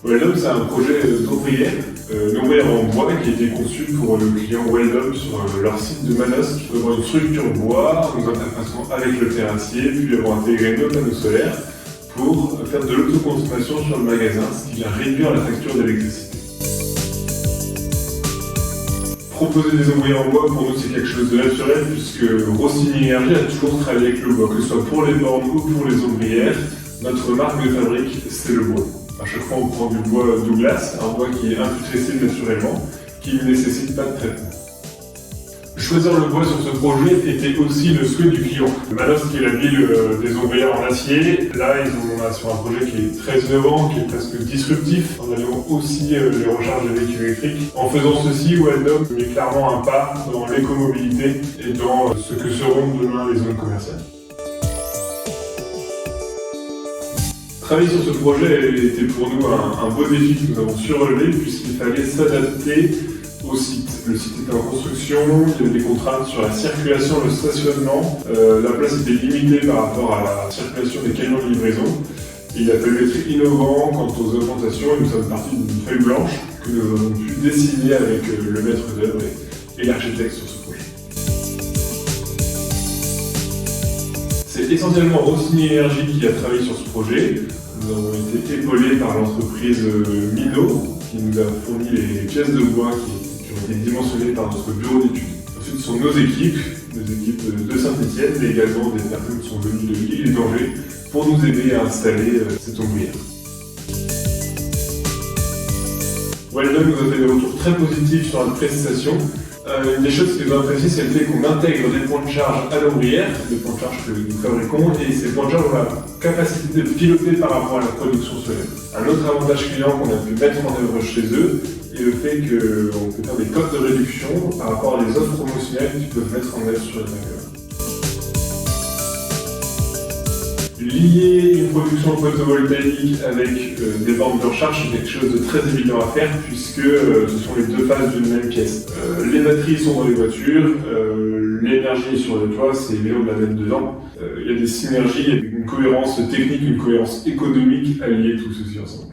Weldom, c'est un projet d'ombrière, une ombrière en bois qui a été conçue pour le client Weldom sur leur site de Manosque, qui peut avoir une structure bois, nous interfaçons avec le terrassier, puis avoir intégré nos panneaux solaires pour faire de l'autoconsommation sur le magasin, ce qui vient réduire la facture d'électricité. Proposer des ombrières en bois, pour nous, c'est quelque chose de naturel, puisque Rossini Énergie a toujours travaillé avec le bois, que ce soit pour les bornes ou pour les ombrières. Notre marque de fabrique, c'est le bois. À chaque fois, on prend du bois Douglas, un bois qui est imputrescible naturellement, qui ne nécessite pas de traitement. Choisir le bois sur ce projet était aussi le souhait du client. Manosque, qui est la ville des ombrières en acier, là, on est sur un projet qui est très innovant, qui est presque disruptif, en alliant aussi les recharges de véhicules électriques. En faisant ceci, Weldom met clairement un pas dans l'écomobilité et dans ce que seront demain les zones commerciales. Travailler sur ce projet était pour nous un beau défi que nous avons su relever, puisqu'il fallait s'adapter au site. Le site était en construction, il y avait des contraintes sur la circulation, le stationnement. La place était limitée par rapport à la circulation des camions de livraison. Et il a fallu être innovant quant aux augmentations et nous sommes partis d'une feuille blanche que nous avons pu dessiner avec le maître d'œuvre et l'architecte sur ce projet. C'est essentiellement Rossini Énergie qui a travaillé sur ce projet. Nous avons été épaulés par l'entreprise Minot qui nous a fourni les pièces de bois qui ont été dimensionnées par notre bureau d'études. Ensuite, ce sont nos équipes de Saint-Étienne, mais également des personnes qui sont venues de l'île et d'Angers pour nous aider à installer cette ombrière. Weldom nous a fait des retours très positifs sur notre prestation. Une des choses qui nous a apprécié, c'est le fait qu'on intègre des points de charge à l'ombrière, des points de charge que nous fabriquons, et ces points de charge ont la capacité de piloter par rapport à la production solaire. Un autre avantage client qu'on a pu mettre en œuvre chez eux est le fait qu'on peut faire des codes de réduction par rapport à des offres promotionnelles qu'ils peuvent mettre en œuvre sur les magasins. Lier une production photovoltaïque avec des bornes de recharge, c'est quelque chose de très évident à faire puisque ce sont les deux faces d'une même pièce. Les batteries sont dans les voitures, l'énergie est sur le toit, c'est Léo de la mettre dedans. Il y a des synergies, une cohérence technique, une cohérence économique à lier tout ceci ensemble.